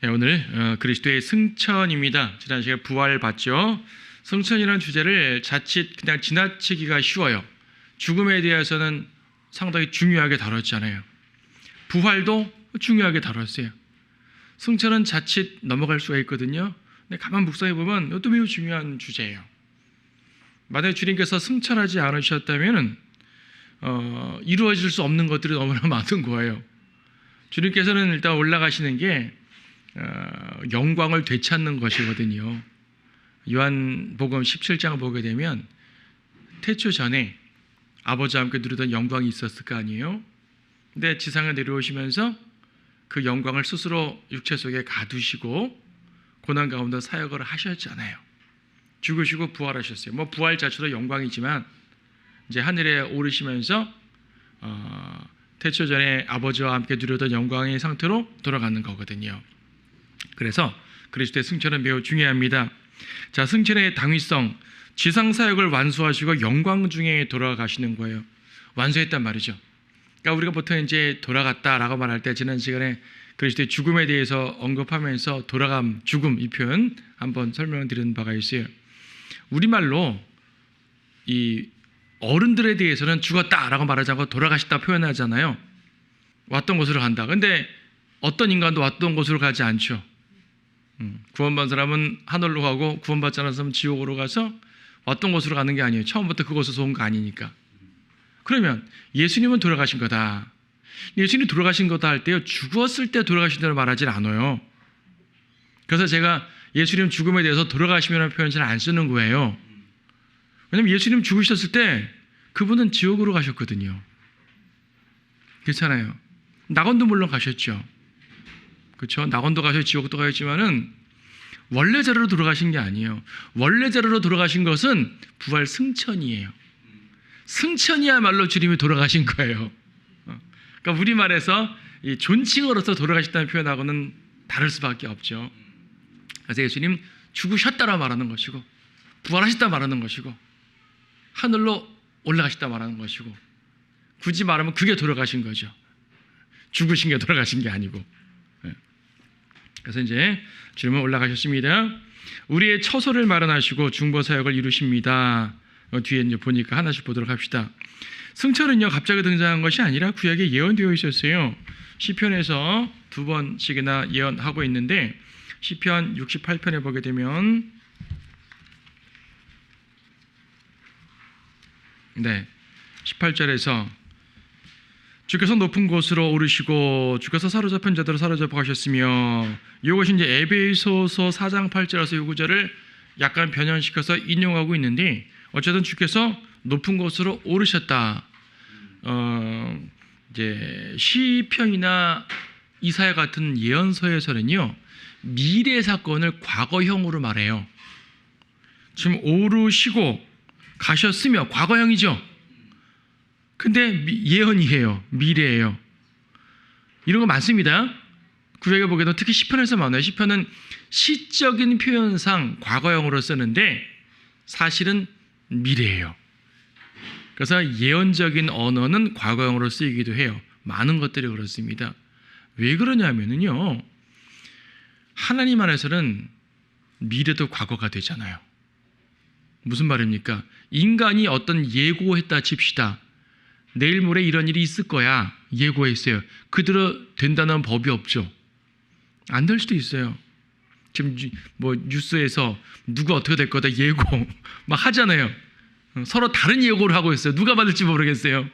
오늘 그리스도의 승천입니다. 지난 시간에 부활 봤죠. 승천이라는 주제를 자칫 그냥 지나치기가 쉬워요. 죽음에 대해서는 상당히 중요하게 다뤘잖아요. 부활도 중요하게 다뤘어요. 승천은 자칫 넘어갈 수가 있거든요. 근데 가만 묵상해 보면 이것도 매우 중요한 주제예요. 만약에 주님께서 승천하지 않으셨다면 이루어질 수 없는 것들이 너무나 많은 거예요. 주님께서는 일단 올라가시는 게 영광을 되찾는 것이거든요. 요한복음 17장 보게 되면 태초 전에 아버지와 함께 누리던 영광이 있었을 거 아니에요. 근데 지상에 내려오시면서 그 영광을 스스로 육체 속에 가두시고 고난 가운데 사역을 하셨잖아요. 죽으시고 부활하셨어요. 뭐 부활 자체도 영광이지만 이제 하늘에 오르시면서 태초 전에 아버지와 함께 누리던 영광의 상태로 돌아가는 거거든요. 그래서 그리스도의 승천은 매우 중요합니다. 자, 승천의 당위성, 지상 사역을 완수하시고 영광 중에 돌아가시는 거예요. 완수했단 말이죠. 그러니까 우리가 보통 이제 돌아갔다라고 말할 때 지난 시간에 그리스도의 죽음에 대해서 언급하면서 돌아감, 죽음 이 표현 한번 설명드리는 바가 있어요. 우리말로 이 어른들에 대해서는 죽었다라고 말하지 않고 돌아가셨다 표현하잖아요. 왔던 곳으로 간다. 근데 어떤 인간도 왔던 곳으로 가지 않죠. 구원받은 사람은 하늘로 가고 구원받지 않은 사람은 지옥으로 가서 왔던 곳으로 가는 게 아니에요. 처음부터 그곳에서 온 거 아니니까. 그러면 예수님은 돌아가신 거다. 예수님이 돌아가신 거다 할 때요, 죽었을 때 돌아가신다고 말하진 않아요. 그래서 제가 예수님 죽음에 대해서 돌아가시면이라는 표현 잘 안 쓰는 거예요. 왜냐하면 예수님 죽으셨을 때 그분은 지옥으로 가셨거든요. 그렇잖아요. 낙원도 물론 가셨죠. 그렇죠? 낙원도 가셨고 지옥도 가셨지만은 원래 자리로 돌아가신 게 아니에요. 원래 자리로 돌아가신 것은 부활 승천이에요. 승천이야말로 주님이 돌아가신 거예요. 그러니까 우리말에서 이 존칭어로서 돌아가셨다는 표현하고는 다를 수밖에 없죠. 그래서 예수님 죽으셨다라 말하는 것이고 부활하셨다 말하는 것이고 하늘로 올라가셨다 말하는 것이고 굳이 말하면 그게 돌아가신 거죠. 죽으신 게 돌아가신 게 아니고. 그래서 이제 주님은 올라가셨습니다. 우리의 처소를 마련하시고 중보 사역을 이루십니다. 뒤에 이제 보니까 하나씩 보도록 합시다. 승천은요 갑자기 등장한 것이 아니라 구약에 예언되어 있었어요. 시편에서 2번씩이나 예언하고 있는데 시편 68편에 보게 되면 18절에서 주께서 높은 곳으로 오르시고 주께서 사로잡힌 자들을 사로잡아 가셨으며 이것이 이제 에베소서 4장 8절에서 이 구절을 약간 변형시켜서 인용하고 있는데 어쨌든 주께서 높은 곳으로 오르셨다. 이제 시편이나 이사야 같은 예언서에서는요 미래 사건을 과거형으로 말해요. 지금 오르시고 가셨으며 과거형이죠. 근데 예언이에요. 미래예요. 이런 거 많습니다. 구약에 보게 되면 특히 시편에서 많아요. 시편은 시적인 표현상 과거형으로 쓰는데 사실은 미래예요. 그래서 예언적인 언어는 과거형으로 쓰이기도 해요. 많은 것들이 그렇습니다. 왜 그러냐면요. 하나님 안에서는 미래도 과거가 되잖아요. 무슨 말입니까? 인간이 어떤 예고했다 칩시다. 내일 모레 이런 일이 있을 거야. 예고했어요. 그대로 된다는 법이 없죠. 안 될 수도 있어요. 지금 뭐 뉴스에서 누가 어떻게 될 거다 예고 막 하잖아요. 서로 다른 예고를 하고 있어요. 누가 받을지 모르겠어요.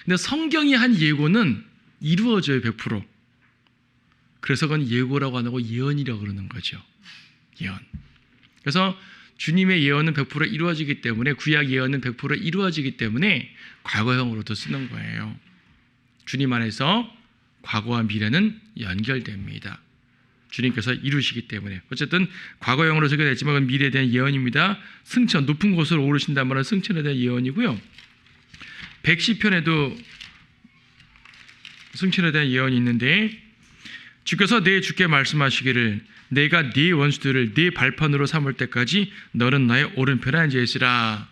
근데 성경이 한 예고는 이루어져요. 100%. 그래서 그건 예고라고 안 하고 예언이라고 그러는 거죠. 예언. 그래서 주님의 예언은 100% 이루어지기 때문에 구약 예언은 100% 이루어지기 때문에 과거형으로도 쓰는 거예요. 주님 안에서 과거와 미래는 연결됩니다. 주님께서 이루시기 때문에. 어쨌든 과거형으로 쓰게 됐지만 그건 미래에 대한 예언입니다. 승천, 높은 곳으로 오르신다는 말은 승천에 대한 예언이고요. 110편에도 승천에 대한 예언이 있는데 주께서 내 주께 말씀하시기를 내가 네 원수들을 네 발판으로 삼을 때까지 너는 나의 오른편에 앉아 있으라.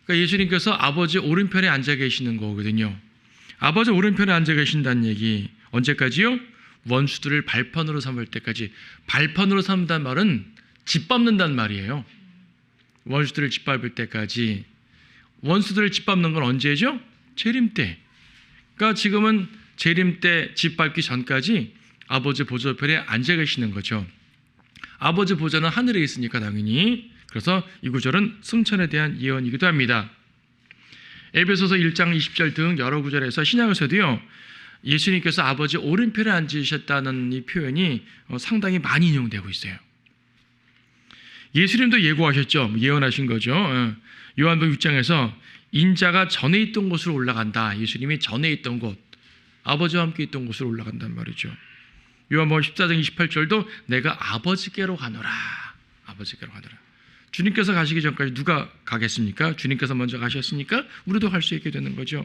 그러니까 예수님께서 아버지 오른편에 앉아 계시는 거거든요. 아버지 오른편에 앉아 계신다는 얘기 언제까지요? 원수들을 발판으로 삼을 때까지. 발판으로 삼는다는 말은 짓밟는다는 말이에요. 원수들을 짓밟을 때까지. 원수들을 짓밟는 건 언제죠? 재림 때. 그러니까 지금은 재림 때 짓밟기 전까지 아버지 보좌 우편에 앉아 계시는 거죠. 아버지 보좌는 하늘에 있으니까 당연히. 그래서 이 구절은 승천에 대한 예언이기도 합니다. 에베소서 1장 20절 등 여러 구절에서 신약에서도요, 예수님께서 아버지 오른편에 앉으셨다는 이 표현이 상당히 많이 인용되고 있어요. 예수님도 예고하셨죠. 예언하신 거죠. 요한복음 6장에서 인자가 전에 있던 곳으로 올라간다. 예수님이 전에 있던 곳, 아버지와 함께 있던 곳으로 올라간단 말이죠. 요한복음 14장 28절도 내가 아버지께로 가노라. 아버지께로 가노라. 주님께서 가시기 전까지 누가 가겠습니까? 주님께서 먼저 가셨으니까 우리도 갈 수 있게 되는 거죠.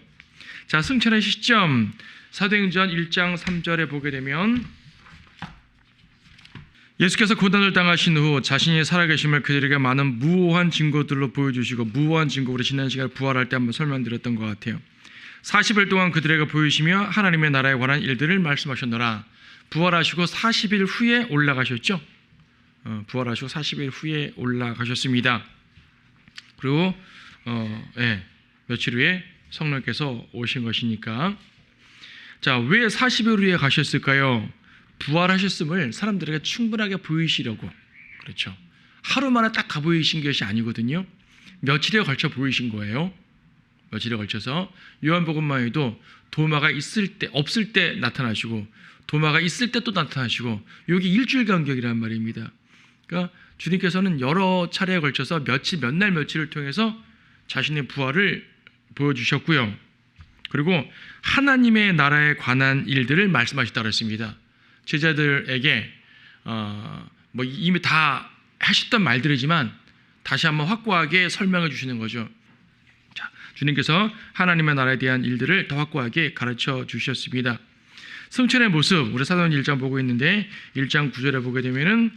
자, 승천의 시점, 사도행전 1장 3절에 보게 되면 예수께서 고난을 당하신 후 자신이 살아계심을 그들에게 많은 무오한 증거들로 보여주시고, 무오한 증거로 지난 시간에 부활할 때 한번 설명드렸던 것 같아요. 40일 동안 그들에게 보이시며 하나님의 나라에 관한 일들을 말씀하셨노라. 부활하시고 40일 후에 올라가셨죠. 부활하시고 40일 후에 올라가셨습니다. 그리고 며칠 후에 성령께서 오신 것이니까. 자, 왜 40일 후에 가셨을까요? 부활하셨음을 사람들에게 충분하게 보이시려고. 그렇죠. 하루 만에 딱 가보이신 것이 아니거든요. 며칠에 걸쳐 보이신 거예요. 며칠에 걸쳐서. 요한복음만 해도 도마가 있을 때, 없을 때 나타나시고, 도마가 있을 때 또 나타나시고, 여기 일주일 간격이란 말입니다. 그러니까 주님께서는 여러 차례에 걸쳐서 몇 날 며칠을 통해서 자신의 부활을 보여주셨고요. 그리고 하나님의 나라에 관한 일들을 말씀하셨다고 했습니다. 제자들에게 이미 다 하셨던 말들이지만 다시 한번 확고하게 설명해 주시는 거죠. 자, 주님께서 하나님의 나라에 대한 일들을 더 확고하게 가르쳐 주셨습니다. 승천의 모습, 우리 사도행전 1장 보고 있는데 1장 9절에 보게 되면은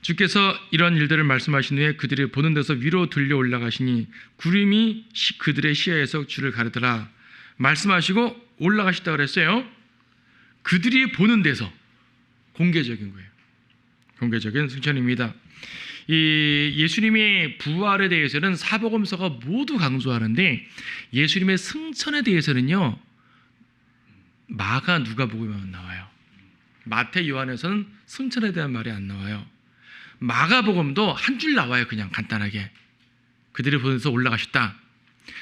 주께서 이런 일들을 말씀하신 후에 그들이 보는 데서 위로 들려 올라가시니 구름이 그들의 시야에서 주를 가르더라. 말씀하시고 올라가시다 그랬어요. 그들이 보는 데서. 공개적인 거예요. 공개적인 승천입니다. 이 예수님의 부활에 대해서는 사복음서가 모두 강조하는데 예수님의 승천에 대해서는요, 마가 누가복음에만 나와요. 마태 요한에서는 승천에 대한 말이 안 나와요. 마가복음도 한 줄 나와요. 그냥 간단하게 그들이 보면서 올라가셨다.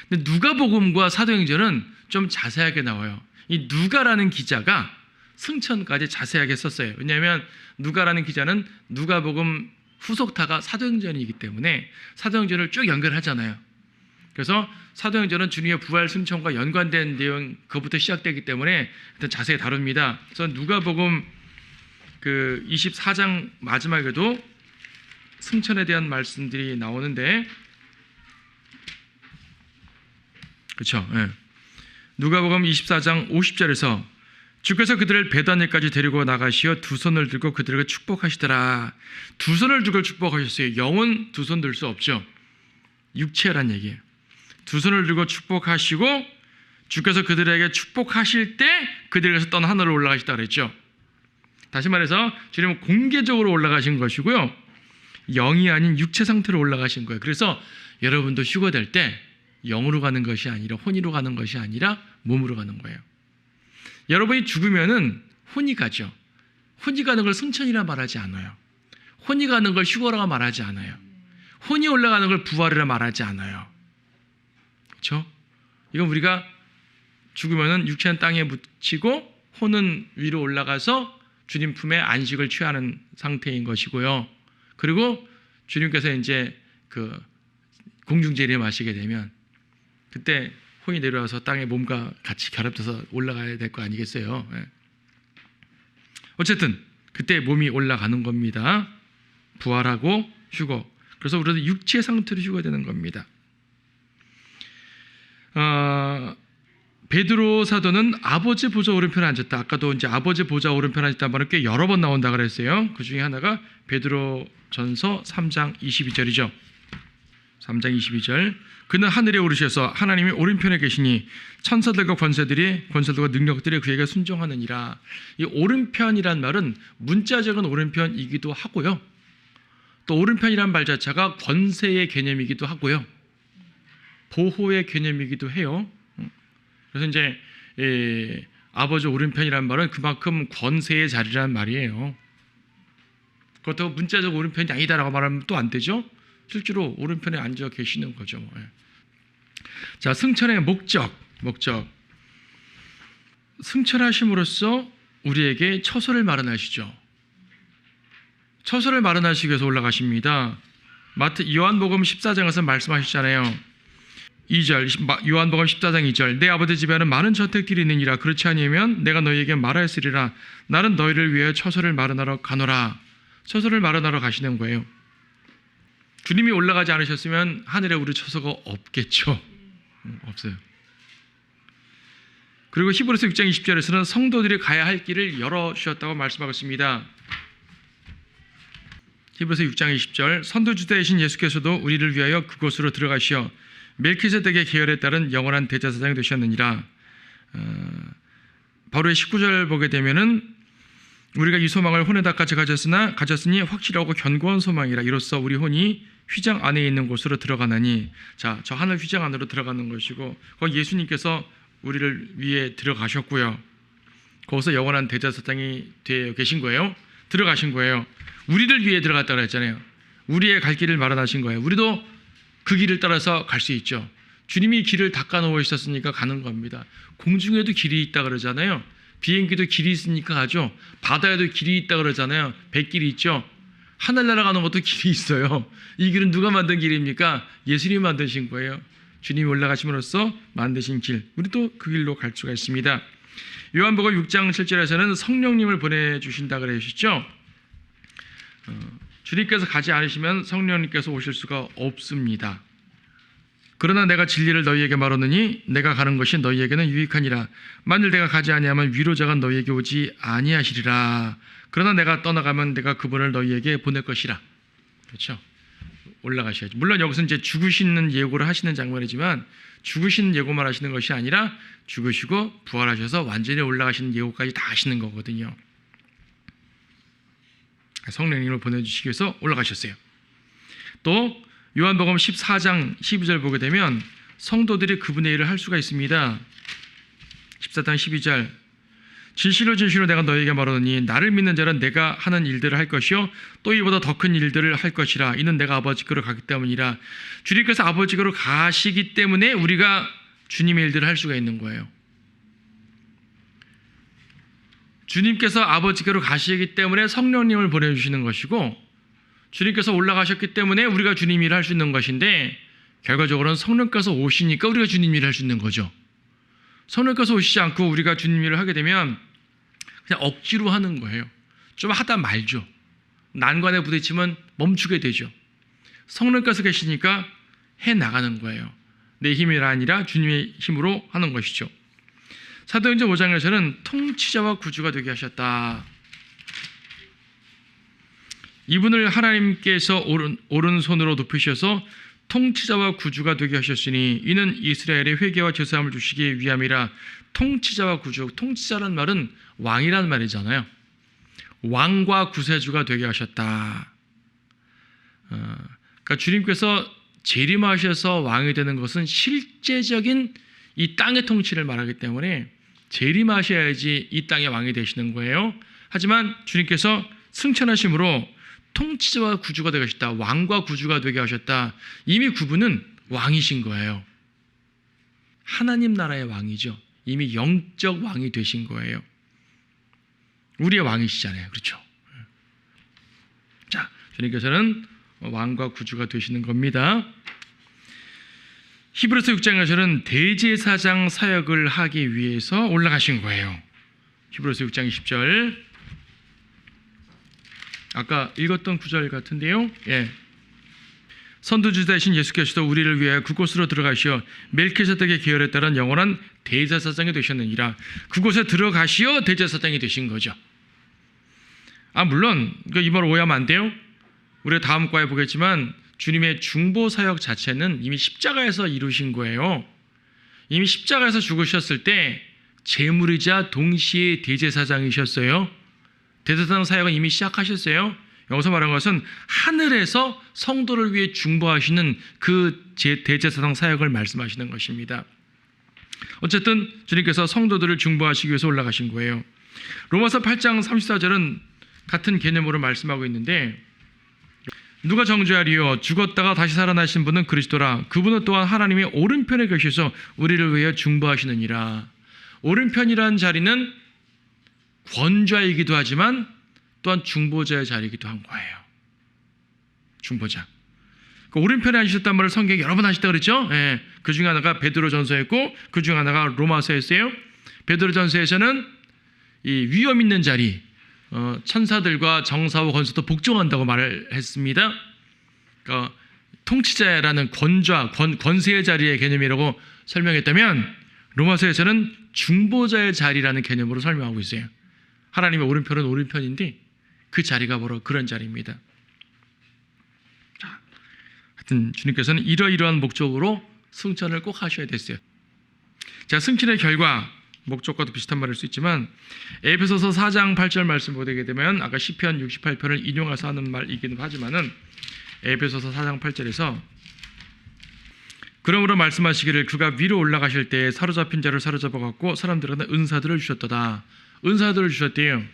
근데 누가복음과 사도행전은 좀 자세하게 나와요. 이 누가라는 기자가 승천까지 자세하게 썼어요. 왜냐하면 누가라는 기자는 누가복음 후속타가 사도행전이기 때문에 사도행전을 쭉 연결하잖아요. 그래서 사도행전은 주님의 부활 승천과 연관된 내용, 그것부터 시작되기 때문에 일단 자세히 다룹니다. 그래서 누가복음 24장 마지막에도 승천에 대한 말씀들이 나오는데, 그렇죠? 네. 누가복음 24장 50절에서 주께서 그들을 베다니까지 데리고 나가시어 두 손을 들고 그들에게 축복하시더라. 두 손을 들고 축복하셨어요. 영은 두 손 들 수 없죠. 육체란 얘기예요. 두 손을 들고 축복하시고 주께서 그들에게 축복하실 때 그들에게서 떠나 하늘로 올라가시다 그랬죠. 다시 말해서 주님은 공개적으로 올라가신 것이고요, 영이 아닌 육체 상태로 올라가신 거예요. 그래서 여러분도 휴거될 때 영으로 가는 것이 아니라, 혼이로 가는 것이 아니라 몸으로 가는 거예요. 여러분이 죽으면은 혼이 가죠. 혼이 가는 걸 승천이라 말하지 않아요. 혼이 가는 걸 휴거라고 말하지 않아요. 혼이 올라가는 걸 부활이라 말하지 않아요. 그렇죠? 이건 우리가 죽으면은 육체는 땅에 묻히고 혼은 위로 올라가서 주님 품에 안식을 취하는 상태인 것이고요. 그리고 주님께서 이제 공중 재림하시게 되면 그때 혼이 내려와서 땅에 몸과 같이 결합돼서 올라가야 될 거 아니겠어요? 어쨌든 그때 몸이 올라가는 겁니다. 부활하고 휴거. 그래서 우리도 육체 상태로 휴거되는 겁니다. 베드로 사도는 아버지 보좌 오른편에 앉았다. 아까도 이제 아버지 보좌 오른편에 앉았다는 말은 꽤 여러 번 나온다 그랬어요. 그 중에 하나가 베드로전서 3장 22절이죠. 3장 22절. 그는 하늘에 오르셔서 하나님의 오른편에 계시니 천사들과 권세들과 능력들이 그에게 순종하느니라. 이 오른편이란 말은 문자적인 오른편이기도 하고요. 또 오른편이란 말 자체가 권세의 개념이기도 하고요. 보호의 개념이기도 해요. 그래서 이제 아버지 오른편이란 말은 그만큼 권세의 자리란 말이에요. 그렇다고 문자적 오른편이 아니다라고 말하면 또 안 되죠. 실제로 오른편에 앉아 계시는 거죠. 자, 승천의 목적. 승천하심으로써 우리에게 처소를 마련하시죠. 처소를 마련하시기 위해서 올라가십니다. 요한복음 14장에서 말씀하셨잖아요. 2절, 요한복음 14장 2절. 내 아버지 집에는 많은 저택들이 있느니라. 그렇지 아니하면 내가 너희에게 말하였으리라. 나는 너희를 위해 처소를 마련하러 가노라. 처소를 마련하러 가시는 거예요. 주님이 올라가지 않으셨으면 하늘에 우리 처소가 없겠죠. 없어요. 그리고 히브리서 6장 20절에서는 성도들이 가야 할 길을 열어주셨다고 말씀하고 있습니다. 히브리서 6장 20절. 선두주자이신 예수께서도 우리를 위하여 그곳으로 들어가시어 멜키세덱의 계열에 따른 영원한 대제사장이 되셨느니라. 바로의 19절 보게 되면은 우리가 이 소망을 혼에다까지 가졌으니 확실하고 견고한 소망이라. 이로써 우리 혼이 휘장 안에 있는 곳으로 들어가나니. 자, 저 하늘 휘장 안으로 들어가는 것이고, 거기 예수님께서 우리를 위해 들어가셨고요. 거기서 영원한 대제사장이 되어 계신 거예요. 들어가신 거예요. 우리를 위해 들어갔다고 했잖아요. 우리의 갈 길을 마련하신 거예요. 우리도 그 길을 따라서 갈 수 있죠. 주님이 길을 닦아 놓으셨으니까 가는 겁니다. 공중에도 길이 있다 그러잖아요. 비행기도 길이 있으니까 가죠. 바다에도 길이 있다 그러잖아요. 백길이 있죠. 하늘나라 가는 것도 길이 있어요. 이 길은 누가 만든 길입니까? 예수님이 만드신 거예요. 주님이 올라가심으로써 만드신 길. 우리도 그 길로 갈 수가 있습니다. 요한복음 6장 7절에서는 성령님을 보내주신다 그러셨죠. 주님께서 가지 않으시면 성령님께서 오실 수가 없습니다. 그러나 내가 진리를 너희에게 말하노니 내가 가는 것이 너희에게는 유익하니라. 만일 내가 가지 아니하면 위로자가 너희에게 오지 아니하시리라. 그러나 내가 떠나가면 내가 그분을 너희에게 보낼 것이라. 그렇죠? 올라가셔야죠. 물론 여기서 이제 죽으시는 예고를 하시는 장면이지만 죽으시는 예고만 하시는 것이 아니라 죽으시고 부활하셔서 완전히 올라가시는 예고까지 다 하시는 거거든요. 성령님을 보내주시기 위해서 올라가셨어요. 또 요한복음 14장 12절 보게 되면 성도들이 그분의 일을 할 수가 있습니다. 14장 12절. 진실로 내가 너희에게 말하노니 나를 믿는 자는 내가 하는 일들을 할 것이요 또 이보다 더 큰 일들을 할 것이라. 이는 내가 아버지께로 가기 때문이라. 주님께서 아버지께로 가시기 때문에 우리가 주님의 일들을 할 수가 있는 거예요. 주님께서 아버지께로 가시기 때문에 성령님을 보내주시는 것이고, 주님께서 올라가셨기 때문에 우리가 주님 일을 할 수 있는 것인데, 결과적으로는 성령께서 오시니까 우리가 주님 일을 할 수 있는 거죠. 성령께서 오시지 않고 우리가 주님 일을 하게 되면 그냥 억지로 하는 거예요. 좀 하다 말죠. 난관에 부딪히면 멈추게 되죠. 성령께서 계시니까 해나가는 거예요. 내 힘이 아니라 주님의 힘으로 하는 것이죠. 사도행전 5장에서는 통치자와 구주가 되게 하셨다. 이분을 하나님께서 오른손으로 높이셔서 통치자와 구주가 되게 하셨으니 이는 이스라엘의 회개와 제사함을 주시기 위함이라. 통치자와 구주, 통치자란 말은 왕이란 말이잖아요. 왕과 구세주가 되게 하셨다. 그러니까 주님께서 재림하셔서 왕이 되는 것은 실제적인 이 땅의 통치를 말하기 때문에 재림하셔야지 이 땅의 왕이 되시는 거예요. 하지만 주님께서 승천하심으로 통치자와 구주가 되게 하셨다. 왕과 구주가 되게 하셨다. 이미 그분은 왕이신 거예요. 하나님 나라의 왕이죠. 이미 영적 왕이 되신 거예요. 우리의 왕이시잖아요. 그렇죠? 자, 주님께서는 왕과 구주가 되시는 겁니다. 히브리서 6장에서는 대제사장 사역을 하기 위해서 올라가신 거예요. 히브리서 6장 20절. 아까 읽었던 구절 같은데요. 예. 선두주자이신 예수께서도 우리를 위해 그곳으로 들어가시어 멜키세덱의 계열에 따른 영원한 대제사장이 되셨느니라. 그곳에 들어가시어 대제사장이 되신 거죠. 물론 이 말 오해하면 안 돼요. 우리가 다음 과에 보겠지만 주님의 중보 사역 자체는 이미 십자가에서 이루신 거예요. 이미 십자가에서 죽으셨을 때 제물이자 동시에 대제사장이셨어요. 대제사장 사역은 이미 시작하셨어요. 여기서 말한 것은 하늘에서 성도를 위해 중보하시는 그 대제사장 사역을 말씀하시는 것입니다. 어쨌든 주님께서 성도들을 중보하시기 위해서 올라가신 거예요. 로마서 8장 34절은 같은 개념으로 말씀하고 있는데, 누가 정죄하리요? 죽었다가 다시 살아나신 분은 그리스도라. 그분은 또한 하나님의 오른편에 계셔서 우리를 위해 중보하시느니라. 오른편이라는 자리는 권좌이기도 하지만 또한 중보자의 자리이기도 한 거예요. 중보자. 그 오른편에 앉으셨단 말을 성경에 여러 번 하셨다 그랬죠? 예. 그 중에 하나가 베드로전서였고 그 중에 하나가 로마서였어요. 베드로전서에서는 이 위엄 있는 자리, 천사들과 정사와 권수도 복종한다고 말을 했습니다. 그러니까 통치자라는 권세의 자리의 개념이라고 설명했다면, 로마서에서는 중보자의 자리라는 개념으로 설명하고 있어요. 하나님의 오른편은 오른편인데 그 자리가 바로 그런 자리입니다. 자, 하여튼 주님께서는 이러이러한 목적으로 승천을 꼭 하셔야 됐어요. 자, 승천의 결과, 목적과도 비슷한 말일 수 있지만 에베소서 4장 8절 말씀 보게 되면 아까 시편 68편을 인용해서 하는 말이기는 하지만은 에베소서 4장 8절에서 그러므로 말씀하시기를 그가 위로 올라가실 때 사로잡힌 자를 사로잡아 갖고 사람들한테 은사들을 주셨도다. 은사들을 주셨대요.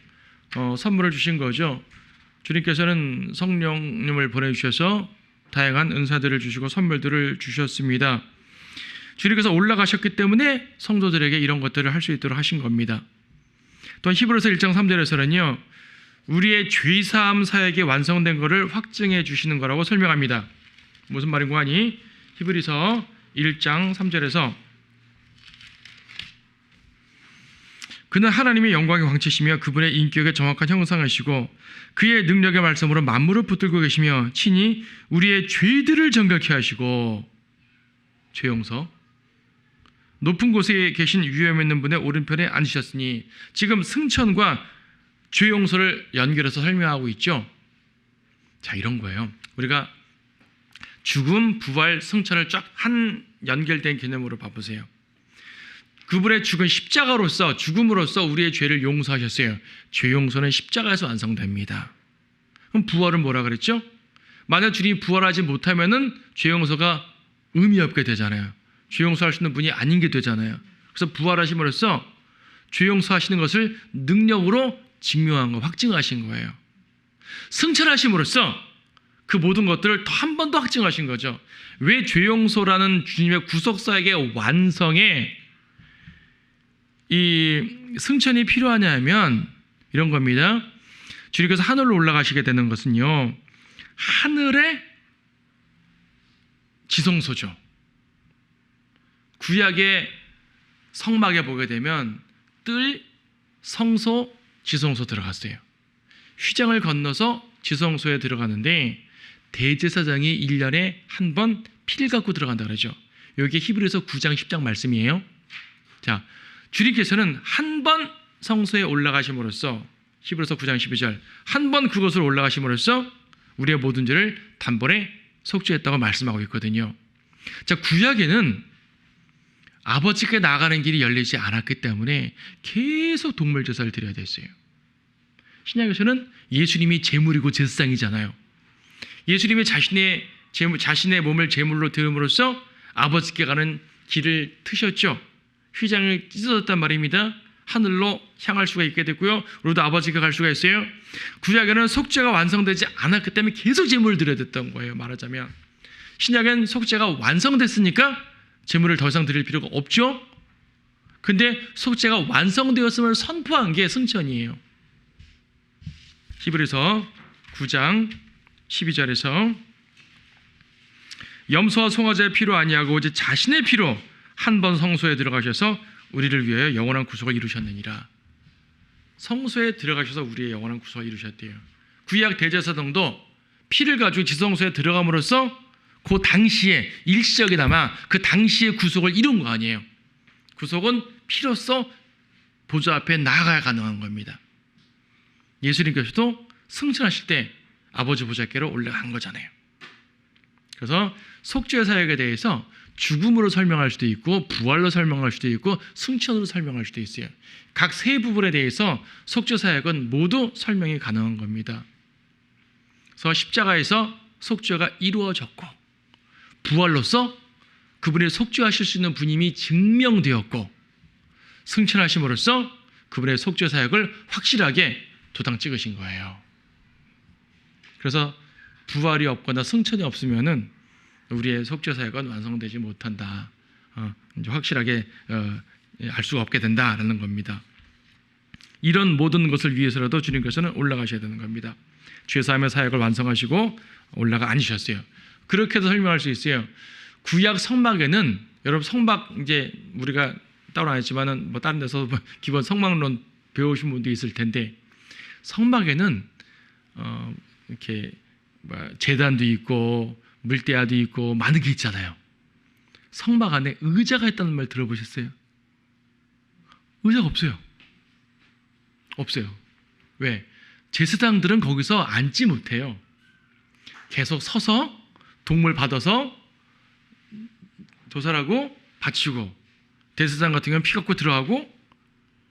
선물을 주신 거죠. 주님께서는 성령님을 보내주셔서 다양한 은사들을 주시고 선물들을 주셨습니다. 주님께서 올라가셨기 때문에 성도들에게 이런 것들을 할 수 있도록 하신 겁니다. 또한 히브리서 1장 3절에서는요, 우리의 죄사함 사역이 완성된 것을 확증해 주시는 거라고 설명합니다. 무슨 말인고 하니 히브리서 1장 3절에서 그는 하나님의 영광의 광채시며 그분의 인격의 정확한 형상이시고 그의 능력의 말씀으로 만물을 붙들고 계시며 친히 우리의 죄들을 정결케 하시고 죄 용서, 높은 곳에 계신 위엄 있는 분의 오른편에 앉으셨으니, 지금 승천과 죄 용서를 연결해서 설명하고 있죠. 자, 이런 거예요. 우리가 죽음, 부활, 승천을 쫙 한 연결된 개념으로 봐보세요. 그분의 죽은 십자가로서, 죽음으로써 우리의 죄를 용서하셨어요. 죄 용서는 십자가에서 완성됩니다. 그럼 부활은 뭐라 그랬죠? 만약 주님이 부활하지 못하면은 죄 용서가 의미 없게 되잖아요. 죄 용서할 수 있는 분이 아닌 게 되잖아요. 그래서 부활하심으로써 죄 용서하시는 것을 능력으로 증명한 거, 확증하신 거예요. 승천하심으로써 그 모든 것들을 더 한 번 더 확증하신 거죠. 왜 죄 용서라는 주님의 구속사역의 완성에 이 승천이 필요하냐 하면 이런 겁니다. 주님께서 하늘로 올라가시게 되는 것은요, 하늘의 지성소죠. 구약의 성막에 보게 되면 뜰, 성소, 지성소 들어갔어요. 휘장을 건너서 지성소에 들어가는데 대제사장이 1년에 한 번 피를 갖고 들어간다 그러죠. 여기 히브리서 9장 10장 말씀이에요. 자, 주님께서는 한 번 성소에 올라가심으로써, 히브리서 9장 12절, 한 번 그곳으로 올라가심으로써 우리의 모든 죄를 단번에 속죄했다고 말씀하고 있거든요. 자, 구약에는 아버지께 나가는 길이 열리지 않았기 때문에 계속 동물 제사를 드려야 됐어요. 신약에서는 예수님이 제물이고 제사장이잖아요. 예수님이 자신의 몸을 제물로 드림으로써 아버지께 가는 길을 트셨죠. 휘장을 찢어졌단 말입니다. 하늘로 향할 수가 있게 됐고요. 우리도 아버지께 갈 수가 있어요. 구약에는 속죄가 완성되지 않았기 때문에 계속 제물을 드려야 됐던 거예요. 말하자면 신약엔 속죄가 완성됐으니까 제물을 더 이상 드릴 필요가 없죠. 근데 속죄가 완성되었음을 선포한 게 승천이에요. 히브리서 9장 12절에서 염소와 송아지의 피로 아니하고 오직 자신의 피로 한 번 성소에 들어가셔서 우리를 위하여 영원한 구속을 이루셨느니라. 성소에 들어가셔서 우리의 영원한 구속을 이루셨대요. 구약 대제사장도 피를 가지고 지성소에 들어감으로써 그 당시에 일시적이나마 그 당시의 구속을 이룬 거 아니에요. 구속은 피로써 보좌 앞에 나아가야 가능한 겁니다. 예수님께서도 승천하실 때 아버지 보좌께로 올라간 거잖아요. 그래서 속죄 사역에 대해서 죽음으로 설명할 수도 있고 부활로 설명할 수도 있고 승천으로 설명할 수도 있어요. 각 세 부분에 대해서 속죄 사역은 모두 설명이 가능한 겁니다. 그래서 십자가에서 속죄가 이루어졌고 부활로서 그분의 속죄하실 수 있는 분임이 증명되었고 승천하심으로써 그분의 속죄 사역을 확실하게 도장 찍으신 거예요. 그래서 부활이 없거나 승천이 없으면은 우리의 속죄 사역은 완성되지 못한다. 이제 확실하게 알 수가 없게 된다라는 겁니다. 이런 모든 것을 위해서라도 주님께서는 올라가셔야 되는 겁니다. 죄사함의 사역을 완성하시고 올라가 앉으셨어요. 그렇게도 설명할 수 있어요. 구약 성막에는 여러분 성막 이제 우리가 따로 안 했지만은 뭐 다른 데서 기본 성막론 배우신 분도 있을 텐데 성막에는 이렇게 제단도 있고 물대야도 있고 많은 게 있잖아요. 성막 안에 의자가 있다는 말 들어보셨어요? 의자가 없어요. 없어요. 왜? 제사장들은 거기서 앉지 못해요. 계속 서서 동물 받아서 도살하고 바치고, 대제사장 같은 경우는 피 갖고 들어가고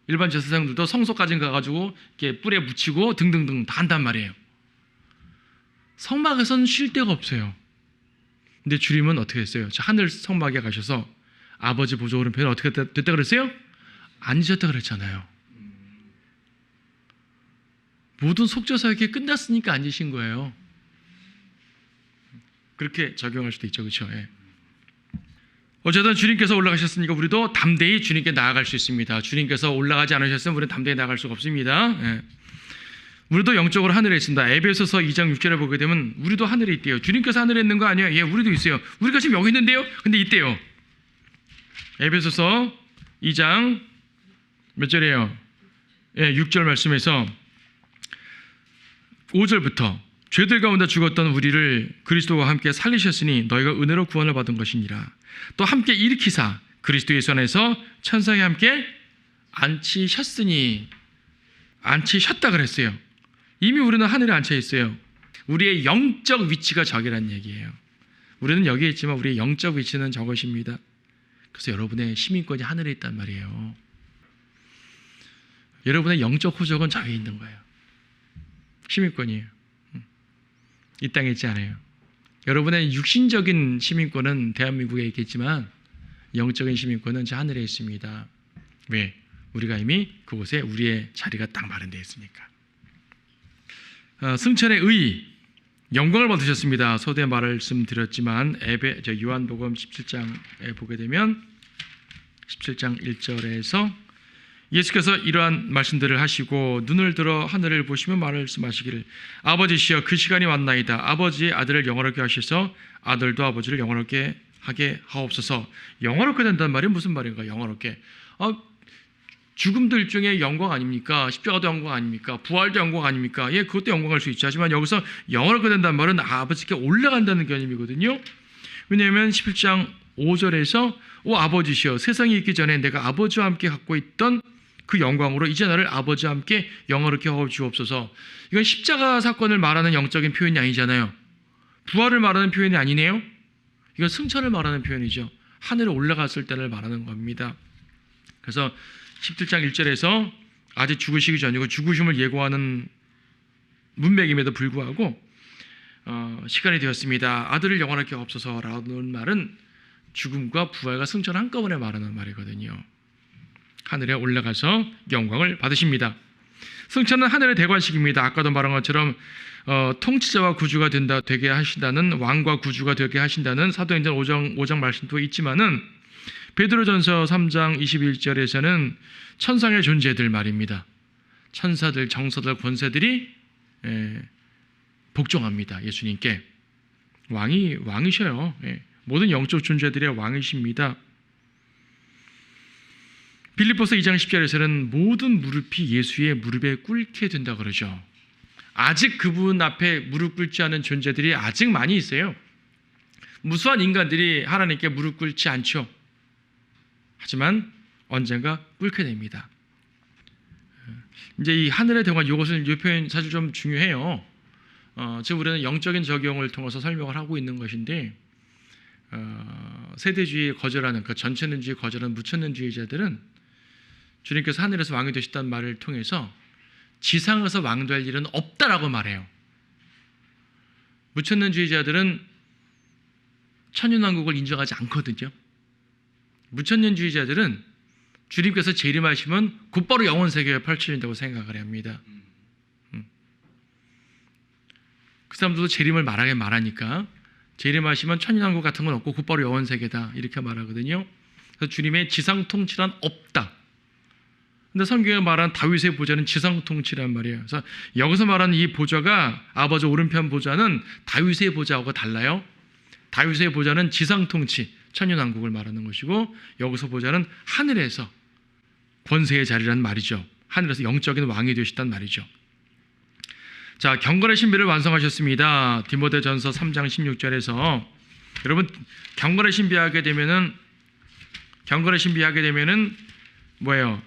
일반 제사장들도 성소까지 가가지고 이렇게 뿔에 묻히고 등등등 다 한단 말이에요. 성막에서는 쉴 데가 없어요. 근데 주님은 어떻게 했어요? 하늘 성막에 가셔서 아버지 보좌 오른편에 어떻게 됐다 그랬어요? 앉으셨다 그랬잖아요. 모든 속죄 사역이 끝났으니까 앉으신 거예요. 그렇게 적용할 수도 있죠, 그렇죠? 예. 어쨌든 주님께서 올라가셨으니까 우리도 담대히 주님께 나아갈 수 있습니다. 주님께서 올라가지 않으셨으면 우리는 담대히 나아갈 수가 없습니다. 예. 우리도 영적으로 하늘에 있습니다. 에베소서 2장 6절에 보게 되면 우리도 하늘에 있대요. 주님께서 하늘에 있는 거 아니에요? 예, 우리도 있어요. 우리가 지금 여기 있는데요? 근데 있대요. 에베소서 2장 몇 절이에요? 예, 6절 말씀에서 5절부터 죄들 가운데 죽었던 우리를 그리스도와 함께 살리셨으니 너희가 은혜로 구원을 받은 것이니라. 또 함께 일으키사 그리스도 예수 안에서 천상에 함께 앉히셨으니, 앉히셨다 그랬어요. 이미 우리는 하늘에 앉혀 있어요. 우리의 영적 위치가 저기란 얘기예요. 우리는 여기에 있지만 우리의 영적 위치는 저것입니다. 그래서 여러분의 시민권이 하늘에 있단 말이에요. 여러분의 영적 호적은 저기 있는 거예요. 시민권이에요. 이 땅에 있지 않아요. 여러분의 육신적인 시민권은 대한민국에 있겠지만 영적인 시민권은 저 하늘에 있습니다. 왜? 우리가 이미 그곳에 우리의 자리가 딱 마련되어 있으니까. 승천의 의, 영광을 받으셨습니다. 서두에 말씀드렸지만 요한복음 17장에 보게 되면 17장 1절에서 예수께서 이러한 말씀들을 하시고 눈을 들어 하늘을 보시며 말씀하시기를 아버지시여 그 시간이 왔나이다. 아버지의 아들을 영원하게 하셔서 아들도 아버지를 영원하게 하게 하옵소서. 영원하게 된다는 말이 무슨 말인가? 영원하게. 죽음도 일종의 영광 아닙니까? 십자가도 영광 아닙니까? 부활도 영광 아닙니까? 예, 그것도 영광할 수 있죠. 하지만 여기서 영원하게 된다는 말은 아버지께 올라간다는 개념이거든요. 왜냐하면 17장 5절에서 오 아버지시여 세상이 있기 전에 내가 아버지와 함께 갖고 있던 그 영광으로 이제 나를 아버지와 함께 영원하게 하여 주옵소서. 이건 십자가 사건을 말하는 영적인 표현이 아니잖아요. 부활을 말하는 표현이 아니네요. 이건 승천을 말하는 표현이죠. 하늘에 올라갔을 때를 말하는 겁니다. 그래서 17장 1절에서 아직 죽으시기 전이고 죽으심을 예고하는 문맥임에도 불구하고 시간이 되었습니다. 아들을 영원하게 하옵소서라는 말은 죽음과 부활과 승천 한꺼번에 말하는 말이거든요. 하늘에 올라가서 영광을 받으십니다. 승천은 하늘의 대관식입니다. 아까도 말한 것처럼 통치자와 구주가 되게 하신다는, 왕과 구주가 되게 하신다는 사도행전 5장 말씀도 있지만은 베드로전서 3장 21절에서는 천상의 존재들 말입니다. 천사들, 정사들, 권세들이 복종합니다. 예수님께. 왕이셔요. 모든 영적 존재들의 왕이십니다. 빌립보서 2장 10절에서는 모든 무릎이 예수의 무릎에 꿇게 된다 그러죠. 아직 그분 앞에 무릎 꿇지 않은 존재들이 아직 많이 있어요. 무수한 인간들이 하나님께 무릎 꿇지 않죠. 하지만 언젠가 꿇게 됩니다. 이제 이 하늘의 대관, 이것은 이 표현 사실 좀 중요해요. 지금 우리는 영적인 적용을 통해서 설명을 하고 있는 것인데 세대주의 거절하는 그 전천년주의 거절하는 무천년주의자들은 주님께서 하늘에서 왕이 되셨다는 말을 통해서 지상에서 왕될 일은 없다라고 말해요. 무천년주의자들은 천년왕국을 인정하지 않거든요. 무천년주의자들은 주님께서 재림하시면 곧바로 영원세계가 펼쳐진다고 생각을 합니다. 그 사람들도 재림을 말하니까 재림하시면 천년왕국 같은 건 없고 곧바로 영원세계다 이렇게 말하거든요. 그래서 주님의 지상 통치란 없다. 근데 성경에 말한 다윗의 보좌는 지상 통치란 말이에요. 그래서 여기서 말하는 이 보좌가 아버지 오른편 보좌는 다윗의 보좌하고 달라요. 다윗의 보좌는 지상 통치, 천년왕국을 말하는 것이고 여기서 보좌는 하늘에서 권세의 자리란 말이죠. 하늘에서 영적인 왕이 되시단 말이죠. 자, 경건의 신비를 완성하셨습니다. 디모데전서 3장 16절에서 여러분 경건의 신비하게 되면은 뭐예요?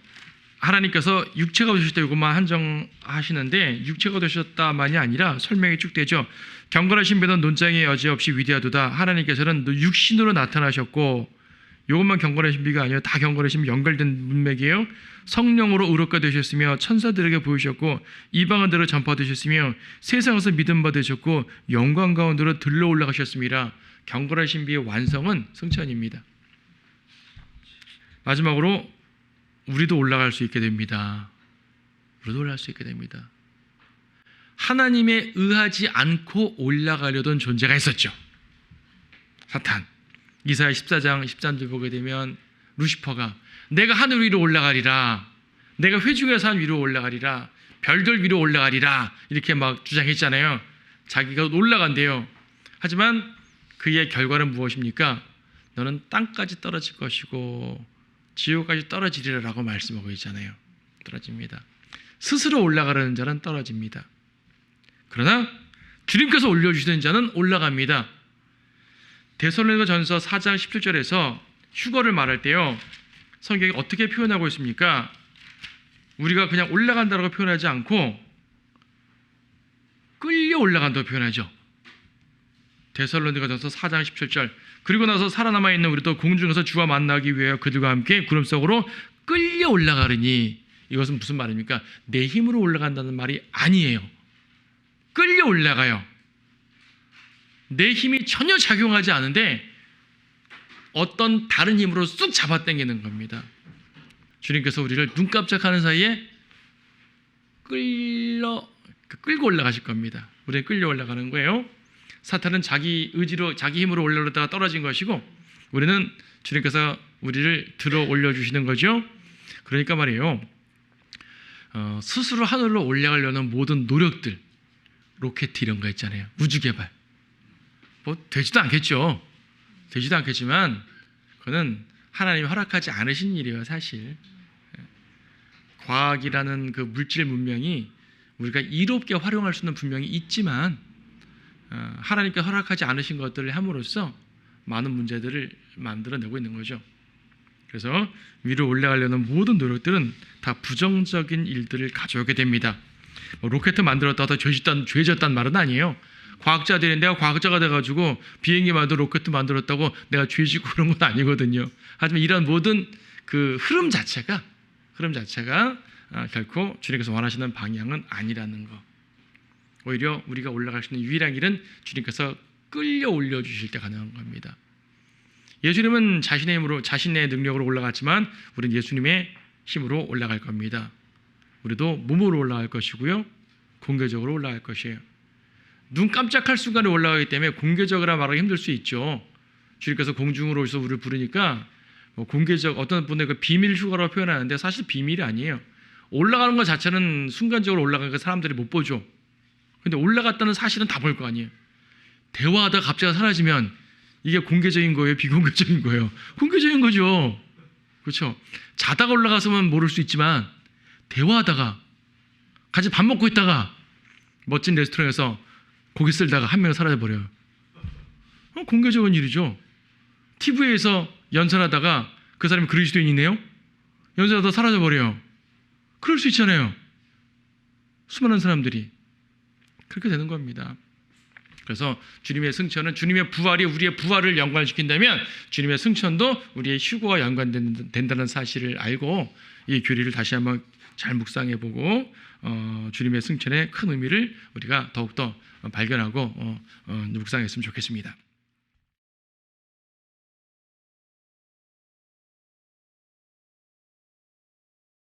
하나님께서 육체가 되셨다 이것만 한정하시는데 육체가 되셨다만이 아니라 설명이 쭉 되죠. 경건의 신비는 논쟁의 여지 없이 위대하도다. 하나님께서는 육신으로 나타나셨고 이것만 경건의 신비가 아니에요. 다 경건의 신비 연결된 문맥이에요. 성령으로 의롭게 되셨으며 천사들에게 보이셨고 이방인들을 전파되셨으며 세상에서 믿음 받으셨고 영광 가운데로 들러 올라가셨습니다. 경건의 신비의 완성은 승천입니다. 마지막으로 우리도 올라갈 수 있게 됩니다. 우리도 올라갈 수 있게 됩니다. 하나님에 의하지 않고 올라가려던 존재가 있었죠. 사탄. 이사야 14장 13절 보게 되면 루시퍼가 내가 하늘 위로 올라가리라, 내가 회중의 산 위로 올라가리라, 별들 위로 올라가리라 이렇게 막 주장했잖아요. 자기가 올라간대요. 하지만 그의 결과는 무엇입니까? 너는 땅까지 떨어질 것이고 지옥까지 떨어지리라라고 말씀하고 있잖아요. 떨어집니다. 스스로 올라가려는 자는 떨어집니다. 그러나 주님께서 올려주시는 자는 올라갑니다. 데살로니가전서 4장 17절에서 휴거를 말할 때요, 성경이 어떻게 표현하고 있습니까? 우리가 그냥 올라간다고 표현하지 않고 끌려 올라간다고 표현하죠. 데살로니가전서 4장 17절 그리고 나서 살아남아 있는 우리도 공중에서 주와 만나기 위하여 그들과 함께 구름 속으로 끌려 올라가리니. 이것은 무슨 말입니까? 내 힘으로 올라간다는 말이 아니에요. 끌려 올라가요. 내 힘이 전혀 작용하지 않은데 어떤 다른 힘으로 쑥 잡아당기는 겁니다. 주님께서 우리를 눈 깜짝하는 사이에 끌고 올라가실 겁니다. 우리는 끌려 올라가는 거예요. 사탄은 자기 의지로 자기 힘으로 올라오다가 떨어진 것이고 우리는 주님께서 우리를 들어 올려주시는 거죠. 그러니까 말이에요, 스스로 하늘로 올라가려는 모든 노력들, 로켓 이런 거 있잖아요. 우주개발 뭐 되지도 않겠죠. 되지도 않겠지만 그거는 하나님이 허락하지 않으신 일이에요. 사실 과학이라는 그 물질 문명이 우리가 이롭게 활용할 수는 분명히 있지만 하나님께 허락하지 않으신 것들을 함으로써 많은 문제들을 만들어내고 있는 거죠. 그래서 위로 올라가려는 모든 노력들은 다 부정적인 일들을 가져오게 됩니다. 로켓 만들었다고 죄졌다는 말은 아니에요. 과학자들이 내가 과학자가 돼가지고 비행기 만들어 로켓 만들었다고 내가 죄지고 그런 건 아니거든요. 하지만 이런 모든 그 흐름 자체가 결코 주님께서 원하시는 방향은 아니라는 거. 오히려 우리가 올라갈 수 있는 유일한 길은 주님께서 끌려 올려주실 때 가능한 겁니다. 예수님은 자신의 힘으로, 자신의 능력으로 올라갔지만 우리는 예수님의 힘으로 올라갈 겁니다. 우리도 몸으로 올라갈 것이고요, 공개적으로 올라갈 것이에요. 눈 깜짝할 순간에 올라가기 때문에 공개적이라 말하기 힘들 수 있죠. 주님께서 공중으로 오셔서 우리를 부르니까 공개적, 어떤 분의 그 비밀 휴가라고 표현하는데 사실 비밀이 아니에요. 올라가는 것 자체는 순간적으로 올라가니까 사람들이 못 보죠. 근데 올라갔다는 사실은 다 볼 거 아니에요. 대화하다가 갑자기 사라지면 이게 공개적인 거예요, 비공개적인 거예요? 공개적인 거죠. 그렇죠? 자다가 올라가서만 모를 수 있지만 대화하다가 같이 밥 먹고 있다가 멋진 레스토랑에서 고기 쓸다가 한 명 사라져버려요. 공개적인 일이죠. TV에서 연설하다가 그 사람이 그리스도인이네요? 연설하다가 사라져버려요. 그럴 수 있잖아요. 수많은 사람들이. 그렇게 되는 겁니다. 그래서 주님의 승천은 주님의 부활이 우리의 부활을 연관시킨다면 주님의 승천도 우리의 휴거와 연관된다는 사실을 알고 이 교리를 다시 한번 잘 묵상해보고 주님의 승천의 큰 의미를 우리가 더욱더 발견하고 묵상했으면 좋겠습니다.